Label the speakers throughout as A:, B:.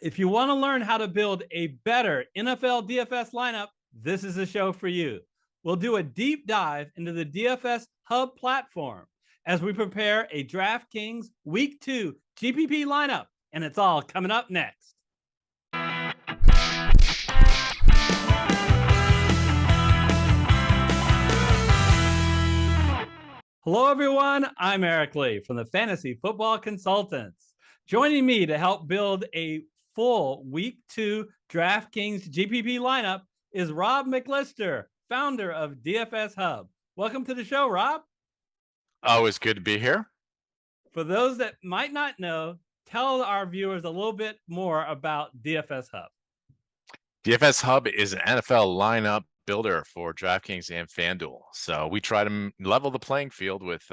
A: If you want to learn how to build a better NFL DFS lineup, this is the show for you. We'll do a deep dive into the DFS Hub platform as we prepare a DraftKings Week 2 GPP lineup, and it's all coming up next. Hello, everyone. I'm Eric Lee from the Fantasy Football Consultants. Joining me to help build a full Week 2 DraftKings GPP lineup is Rob McLister, founder of DFSHub. Welcome to the show, Rob.
B: Always good to be here.
A: For those that might not know, tell our viewers a little bit more about DFSHub.
B: DFSHub is an NFL lineup builder for DraftKings and FanDuel. So we try to level the playing field with,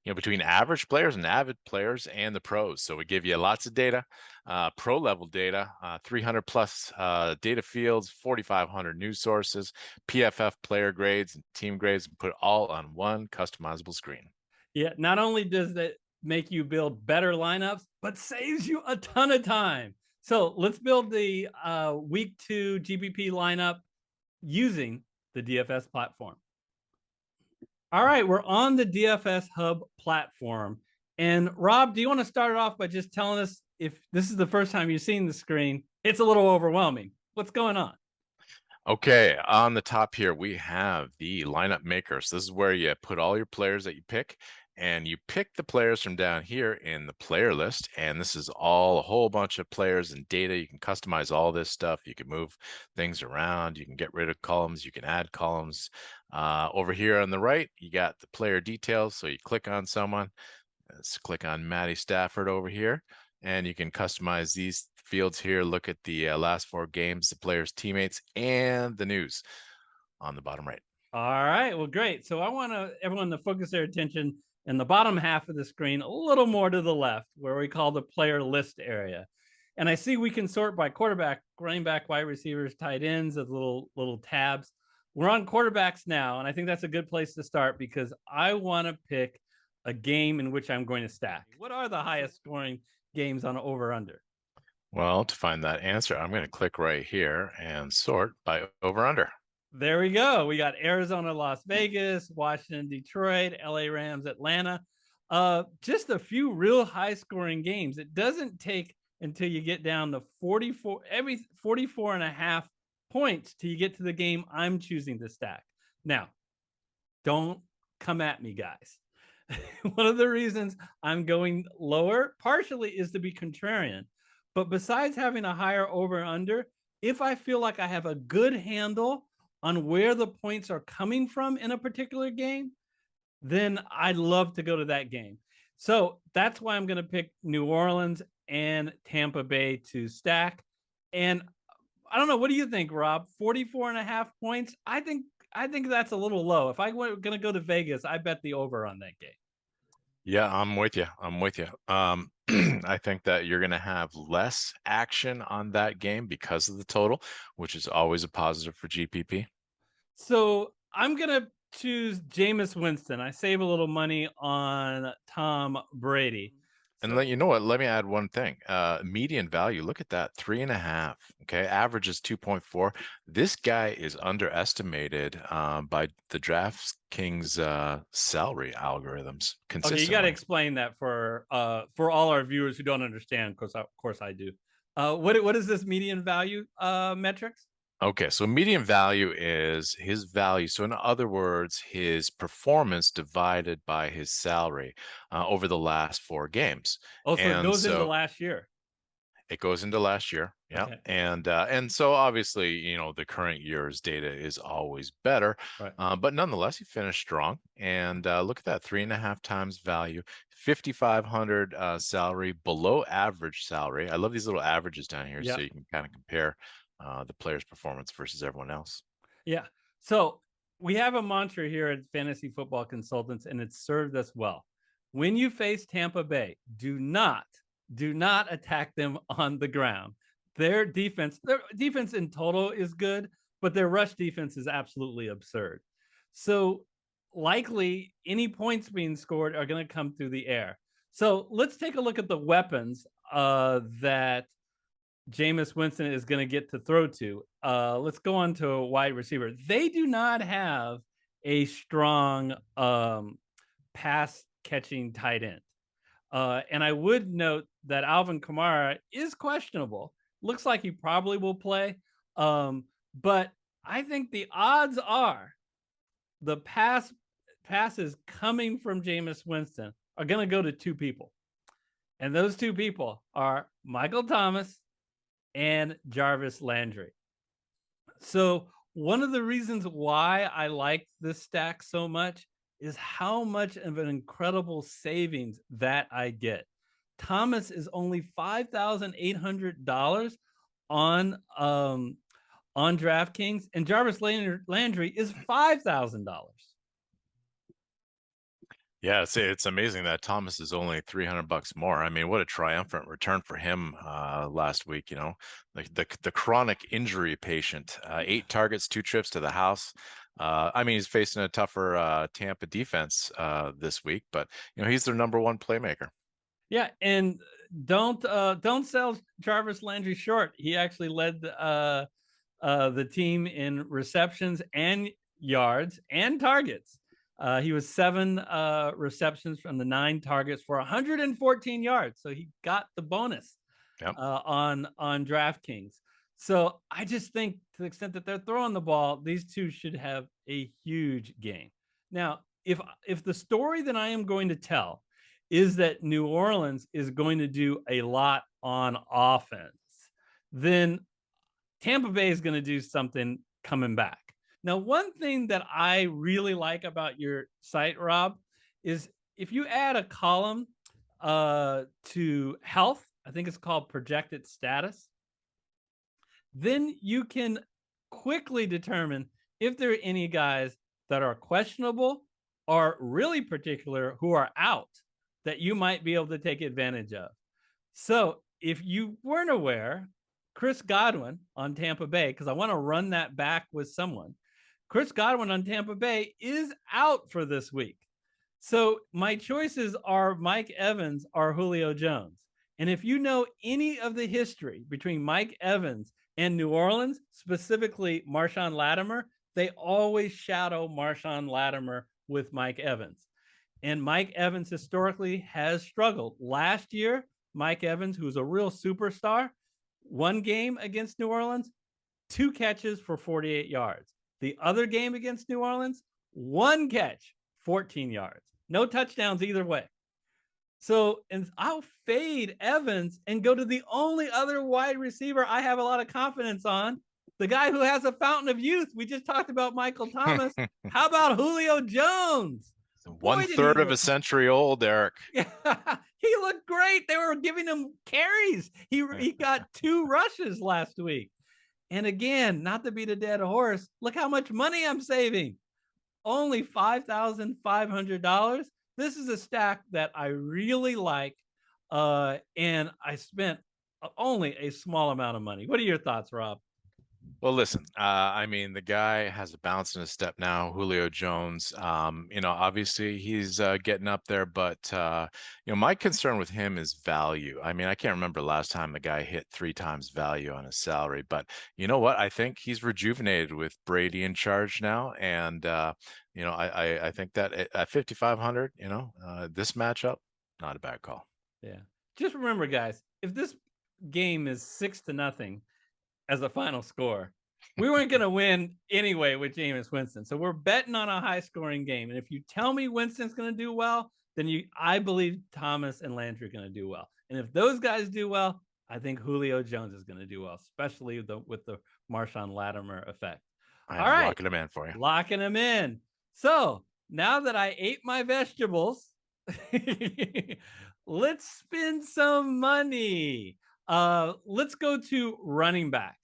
B: between average players and avid players and the pros. So we give you lots of data, pro level data, 300 plus data fields, 4,500 news sources, PFF player grades and team grades, and put it all on one customizable screen.
A: Yeah, not only does that make you build better lineups, but saves you a ton of time. So let's build the Week 2 GPP lineup using the DFS platform. All right, we're on the DFS Hub platform. And Rob, do you want to start it off by just telling us, if this is the first time you've seen the screen, it's a little overwhelming. What's going on?
B: Okay, on the top here, we have the lineup makers. This is where you put all your players that you pick, and you pick the players from down here in the player list. And this is all a whole bunch of players and data. You can customize all this stuff. You can move things around. You can get rid of columns. You can add columns. Over here on the right, you got the player details. So you click on someone. Let's click on Matty Stafford over here, and you can customize these fields here. Look at the last 4 games, the players' teammates, and the news on the bottom right.
A: All right, well, great. So I want everyone to focus their attention in the bottom half of the screen, a little more to the left, where we call the player list area. And I see we can sort by quarterback, running back, wide receivers, tight ends as little tabs. We're on quarterbacks now, and I think that's a good place to start because I want to pick a game in which I'm going to stack. What are the highest scoring games on over-under?
B: Well, to find that answer, I'm going to click right here and sort by over-under.
A: There we go. We got Arizona, Las Vegas, Washington, Detroit, LA Rams, Atlanta. Just a few real high scoring games. It doesn't take until you get down to 44 and a half points till you get to the game I'm choosing to stack. Now, don't come at me, guys. One of the reasons I'm going lower partially is to be contrarian. But besides having a higher over under, if I feel like I have a good handle on where the points are coming from in a particular game, then I'd love to go to that game. So that's why I'm going to pick New Orleans and Tampa Bay to stack. And I don't know, what do you think, Rob? 44 and a half points? I think that's a little low. If I were going to go to Vegas, I bet the over on that game.
B: Yeah, I'm with you. I think that you're going to have less action on that game because of the total, which is always a positive for GPP.
A: So I'm going to choose Jameis Winston. I save a little money on Tom Brady.
B: And you know what? Let me add one thing. Median value, look at that, 3.5. Okay, average is 2.4. This guy is underestimated by the DraftKings salary algorithms consistently.
A: Okay, you got to explain that for all our viewers who don't understand, because of course I do. What is this median value metrics?
B: Okay, so median value is his value. So in other words, his performance divided by his salary over the last 4 games.
A: Oh, so it goes into last year.
B: It goes into last year. Yeah. Okay. And so obviously, the current year's data is always better. Right. But nonetheless, he finished strong. And look at that, 3.5 times value, 5,500 salary, below average salary. I love these little averages down here, so you can kind of compare the player's performance versus everyone else.
A: Yeah. So we have a mantra here at Fantasy Football Consultants, and it's served us well. When you face Tampa Bay, do not attack them on the ground. Their defense in total is good, but their rush defense is absolutely absurd. So likely any points being scored are going to come through the air. So let's take a look at the weapons that Jameis Winston is going to get to throw to. Let's go on to a wide receiver. They do not have a strong pass catching tight end. And I would note that Alvin Kamara is questionable. Looks like he probably will play. But I think the odds are the passes coming from Jameis Winston are going to go to two people. And those two people are Michael Thomas and Jarvis Landry. So one of the reasons why I like this stack so much is how much of an incredible savings that I get. Thomas is only $5,800 on DraftKings, and Jarvis Landry is $5,000.
B: Yeah, it's amazing that Thomas is only $300 more. I mean, what a triumphant return for him last week. You know, the chronic injury patient. 8 targets, 2 trips to the house. I mean, he's facing a tougher Tampa defense this week, but you know, he's their number 1 playmaker.
A: Yeah, and don't sell Jarvis Landry short. He actually led the team in receptions and yards and targets. He was 7 receptions from the 9 targets for 114 yards. So he got the bonus on DraftKings. So I just think to the extent that they're throwing the ball, these two should have a huge game. Now, if the story that I am going to tell is that New Orleans is going to do a lot on offense, then Tampa Bay is going to do something coming back. Now, one thing that I really like about your site, Rob, is if you add a column to health, I think it's called projected status, then you can quickly determine if there are any guys that are questionable or really particular who are out that you might be able to take advantage of. So if you weren't aware, Chris Godwin on Tampa Bay, because I want to run that back with someone, Chris Godwin on Tampa Bay is out for this week. So my choices are Mike Evans or Julio Jones. And if you know any of the history between Mike Evans and New Orleans, specifically Marshawn Lattimore, they always shadow Marshawn Lattimore with Mike Evans. And Mike Evans historically has struggled. Last year, Mike Evans, who's a real superstar, 1 game against New Orleans, 2 catches for 48 yards. The other game against New Orleans, 1 catch, 14 yards. No touchdowns either way. So, and I'll fade Evans and go to the only other wide receiver I have a lot of confidence on, the guy who has a fountain of youth. We just talked about Michael Thomas. How about Julio Jones?
B: 1/3 of a century old, Eric.
A: Yeah, he looked great. They were giving him carries. He got 2 rushes last week. And again, not to beat a dead horse, look how much money I'm saving. Only $5,500. This is a stack that I really like, and I spent only a small amount of money. What are your thoughts, Rob?
B: Well, listen, I mean, the guy has a bounce in his step now, Julio Jones. You know, obviously he's getting up there, but, you know, my concern with him is value. I mean, I can't remember the last time the guy hit 3 times value on his salary, but you know what? I think he's rejuvenated with Brady in charge now. And, you know, I think that at 5,500, you know, this matchup, not a bad call.
A: Yeah. Just remember, guys, if this game is 6-0 as a final score, we weren't going to win anyway with Jameis Winston. So we're betting on a high scoring game. And if you tell me Winston's going to do well, then I believe Thomas and Landry are going to do well. And if those guys do well, I think Julio Jones is going to do well, especially with the Marshawn Lattimore effect.
B: All right. Locking him in for you.
A: Locking him in. So now that I ate my vegetables, let's spend some money. Let's go to running back.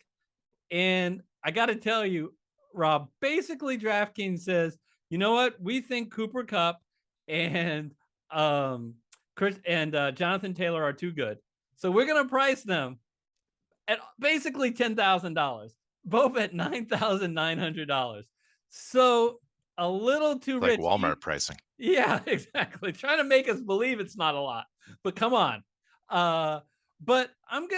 A: And I got to tell you, Rob, basically DraftKings says, you know what? We think Cooper Kupp and Chris and Jonathan Taylor are too good. So we're going to price them at basically $10,000, both at $9,900. So a little too rich.
B: Like Walmart pricing.
A: Yeah, exactly. Trying to make us believe it's not a lot, but come on. But I'm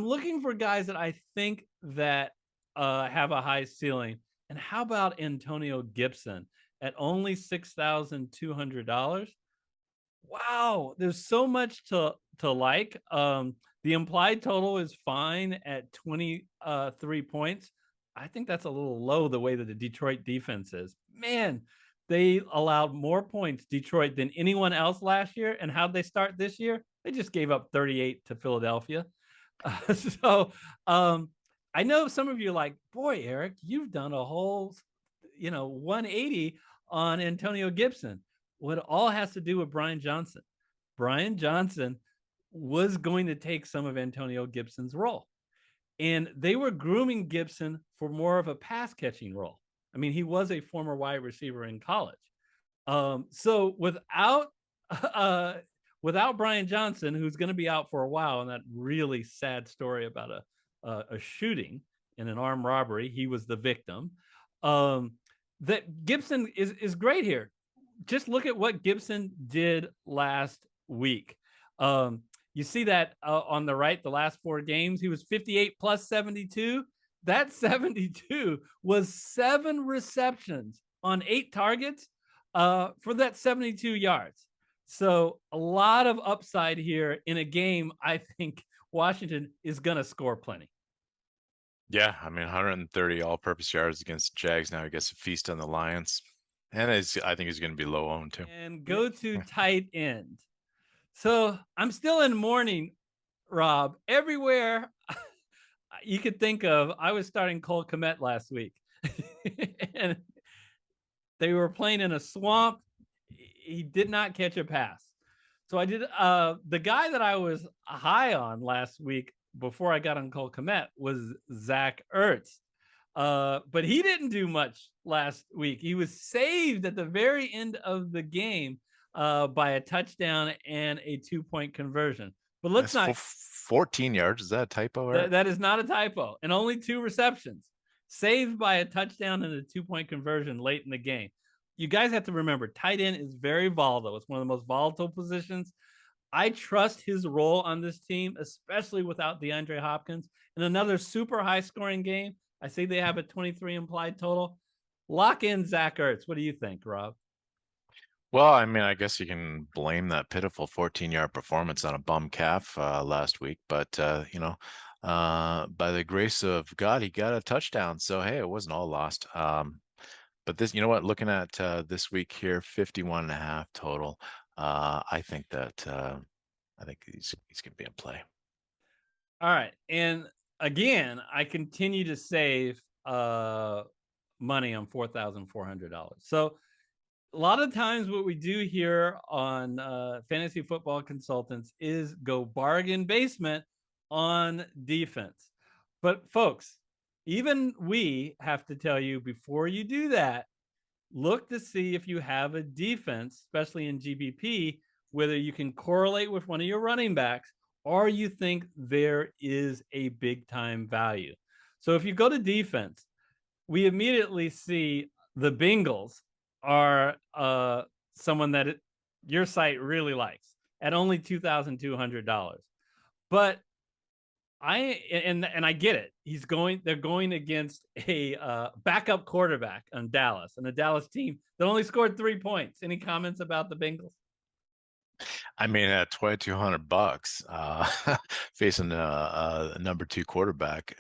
A: looking for guys that I think that have a high ceiling. And how about Antonio Gibson at only $6,200? Wow, there's so much to like. The implied total is fine at 23 points. I think that's a little low the way that the Detroit defense is. Man, they allowed more points, Detroit, than anyone else last year. And how'd they start this year? They just gave up 38 to Philadelphia. So I know some of you are like, boy, Eric, you've done a whole 180 on Antonio Gibson. What all has to do with Brian Johnson. Brian Johnson was going to take some of Antonio Gibson's role. And they were grooming Gibson for more of a pass catching role. I mean, he was a former wide receiver in college. So without Brian Johnson, who's going to be out for a while, and that really sad story about a shooting in an armed robbery, he was the victim. That Gibson is great here. Just look at what Gibson did last week. You see that on the right, the last 4 games, he was 58 plus 72. That 72 was 7 receptions on 8 targets for that 72 yards. So a lot of upside here in a game. I think Washington is going to score plenty.
B: Yeah, I mean, 130 all-purpose yards against the Jags. Now he gets a feast on the Lions. And I think he's going to be low owned too.
A: And go to tight end. So I'm still in mourning, Rob. Everywhere you could think of, I was starting Cole Kmet last week. And they were playing in a swamp. He did not catch a pass. So I did the guy that I was high on last week before I got on Cole Kmet was Zach Ertz. But he didn't do much last week. He was saved at the very end of the game by a touchdown and a 2-point conversion. But looks like
B: 14 yards. Is that a typo?
A: That is not a typo. And only 2 receptions. Saved by a touchdown and a 2-point conversion late in the game. You guys have to remember, tight end is very volatile. It's one of the most volatile positions. I trust his role on this team, especially without DeAndre Hopkins. In another super high-scoring game, I say they have a 23 implied total. Lock in Zach Ertz. What do you think, Rob?
B: Well, I mean, I guess you can blame that pitiful 14-yard performance on a bum calf last week, but by the grace of God, he got a touchdown. So hey, it wasn't all lost. But this, you know what? Looking at this week here, 51.5 total. I think he's going to be in play.
A: All right, and again, I continue to save money on $4,400. So a lot of times what we do here on Fantasy Football Consultants is go bargain basement on defense. But folks, even we have to tell you, before you do that, look to see if you have a defense, especially in GPP, whether you can correlate with one of your running backs or you think there is a big time value. So if you go to defense, we immediately see the Bengals are someone that your site really likes at only $2,200. But I get it. They're going against a backup quarterback on Dallas, and a Dallas team that only scored 3 points. Any comments about the Bengals?
B: I mean, at $2,200, facing a number 2 quarterback,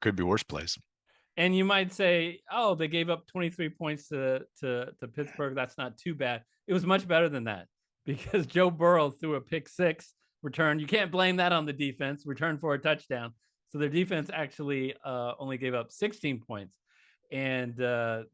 B: could be worse place.
A: And you might say, oh, they gave up 23 points to Pittsburgh. That's not too bad. It was much better than that, because Joe Burrow threw a pick 6 return. You can't blame that on the defense. Return for a touchdown. So their defense actually only gave up 16 points. And the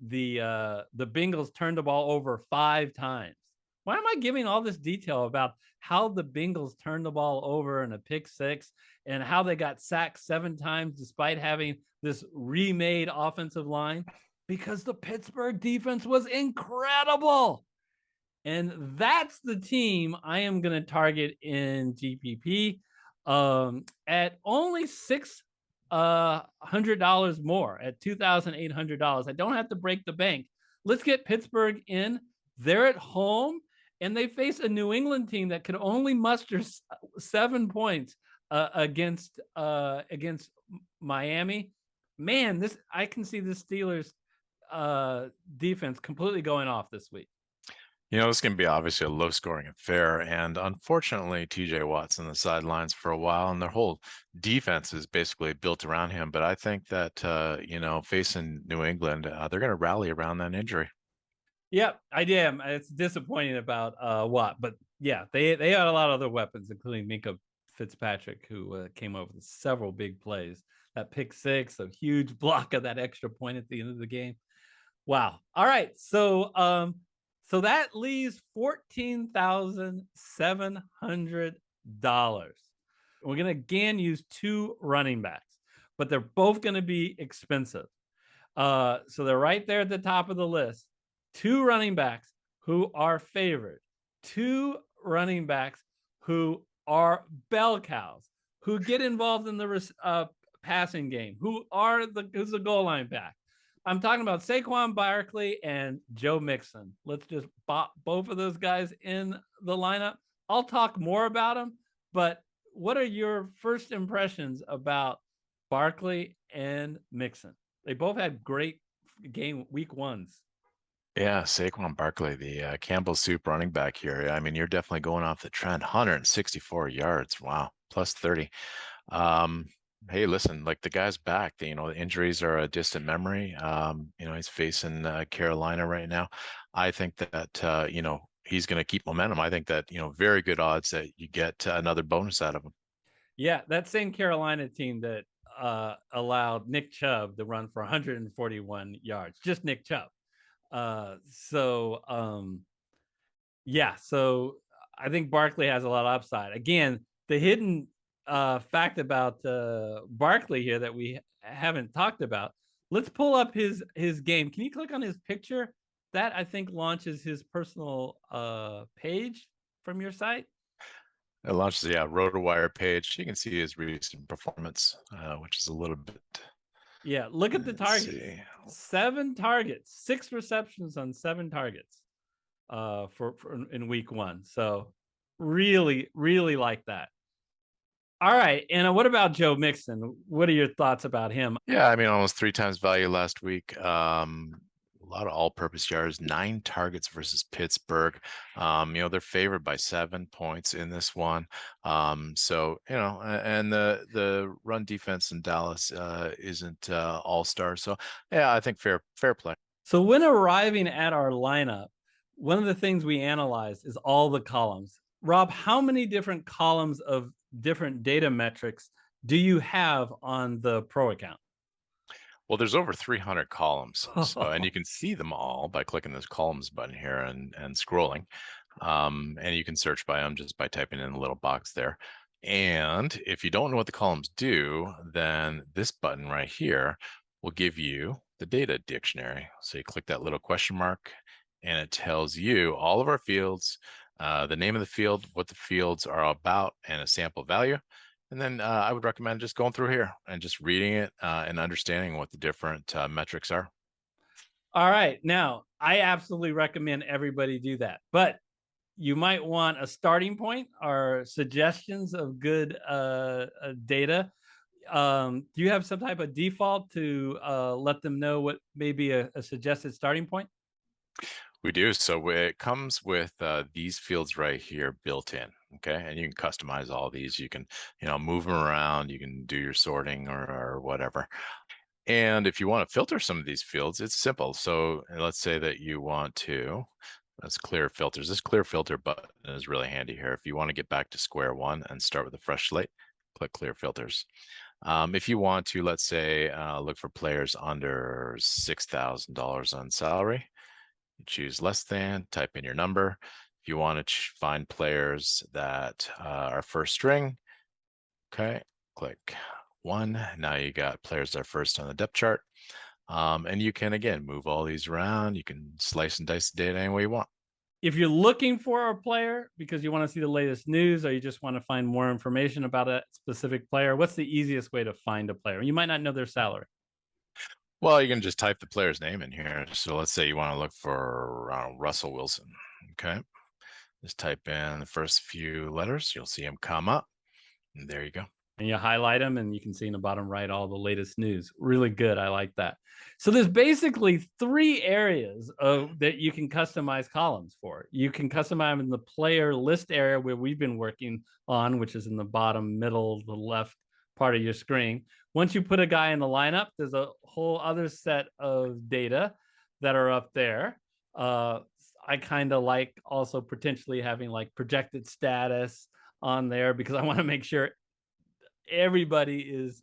A: Bengals turned the ball over 5 times. Why am I giving all this detail about how the Bengals turned the ball over in a pick 6 and how they got sacked 7 times despite having this remade offensive line? Because the Pittsburgh defense was incredible. And that's the team I am going to target in GPP at only $600 more, at $2,800. I don't have to break the bank. Let's get Pittsburgh in. They're at home, and they face a New England team that could only muster 7 points against Miami. Man, I can see the Steelers defense completely going off this week.
B: This is going to be obviously a low-scoring affair, and unfortunately, TJ Watt's on the sidelines for a while, and their whole defense is basically built around him. But I think that facing New England, they're going to rally around that injury.
A: Yep, I am. It's disappointing about Watt, but yeah, they had a lot of other weapons, including Minka Fitzpatrick, who came over with several big plays. That pick six, a huge block of that extra point at the end of the game. Wow. All right, so that leaves $14,700. We're gonna again use 2 running backs, but they're both gonna be expensive. So they're right there at the top of the list. 2 running backs who are favored, 2 running backs who are bell cows, who get involved in the passing game, who's the goal line back. I'm talking about Saquon, Barkley, and Joe Mixon. Let's just pop both of those guys in the lineup. I'll talk more about them, but what are your first impressions about Barkley and Mixon? They both had great game week ones.
B: Yeah, Saquon Barkley, the Campbell Soup running back here. I mean, you're definitely going off the trend. 164 yards. Wow, plus 30. Hey, listen, like the guy's back. The injuries are a distant memory. He's facing Carolina right now. I think that he's going to keep momentum. I think that very good odds that you get another bonus out of him.
A: Yeah, that same Carolina team that allowed Nick Chubb to run for 141 yards, just Nick Chubb. So I think Barkley has a lot of upside. Again, the hidden fact about Barkley here that we haven't talked about. Let's pull up his game. Can you click on his picture? That I think launches his personal page from your site.
B: It launches the RotoWire page. You can see his recent performance, which is a little bit.
A: Yeah, look at the targets. 7 targets, 6 receptions on 7 targets for in week 1. So really, really like that. All right, Anna, what about Joe Mixon? What are your thoughts about him?
B: Yeah, I mean, almost 3 times value last week. A lot of all-purpose yards, 9 targets versus Pittsburgh. They're favored by 7 points in this one. And the run defense in Dallas isn't all-star. So yeah, I think fair play.
A: So when arriving at our lineup, one of the things we analyzed is all the columns. Rob, how many different columns of different data metrics do you have on the pro account?
B: Well, there's over 300 columns, and you can see them all by clicking this columns button here and scrolling. And you can search by them just by typing in the little box there. And if you don't know what the columns do, then this button right here will give you the data dictionary. So you click that little question mark, and it tells you all of our fields, the name of the field, what the fields are about, and a sample value. And then I would recommend just going through here and just reading it and understanding what the different metrics are.
A: All right. Now, I absolutely recommend everybody do that. But you might want a starting point or suggestions of good data. Do you have some type of default to let them know what may be a suggested starting point?
B: We do. So it comes with these fields right here built in. Okay. And you can customize all these. You can, move them around. You can do your sorting or whatever. And if you want to filter some of these fields, it's simple. So let's say that you want to, let's clear filters. This clear filter button is really handy here. If you want to get back to square one and start with a fresh slate, click clear filters. If you want to, let's say, look for players under $6,000 on salary, you choose less than, type in your number. If you want to find players that are first string, okay, click 1. Now you got players that are first on the depth chart. And you can, again, move all these around. You can slice and dice the data any way you want.
A: If you're looking for a player because you want to see the latest news or you just want to find more information about a specific player, what's the easiest way to find a player? You might not know their salary.
B: Well, you can just type the player's name in here. So let's say you want to look for Russell Wilson. Okay. Just type in the first few letters. You'll see them come up. And there you go.
A: And you highlight them and you can see in the bottom right all the latest news. Really good. I like that. So there's basically 3 areas that you can customize columns for. You can customize them in the player list area where we've been working on, which is in the bottom middle, the left part of your screen. Once you put a guy in the lineup, there's a whole other set of data that are up there. I kind of like also potentially having like projected status on there because I want to make sure everybody is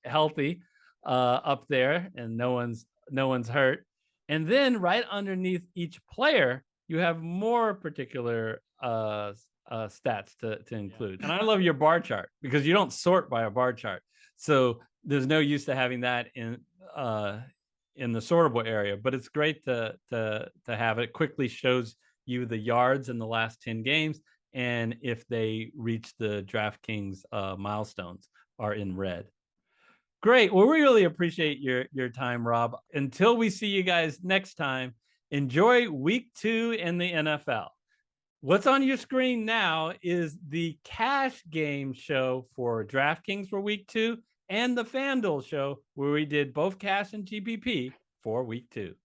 A: healthy up there and no one's hurt. And then right underneath each player, you have more particular stats to include. And I love your bar chart because you don't sort by a bar chart. So there's no use to having that in the sortable area, but it's great to have it. Quickly shows you the yards in the last 10 games. And if they reach the DraftKings milestones are in red. Great. Well, we really appreciate your time, Rob. Until we see you guys next time, enjoy week 2 in the NFL. What's on your screen now is the cash game show for DraftKings for week 2 and the FanDuel show where we did both cash and GPP for week 2.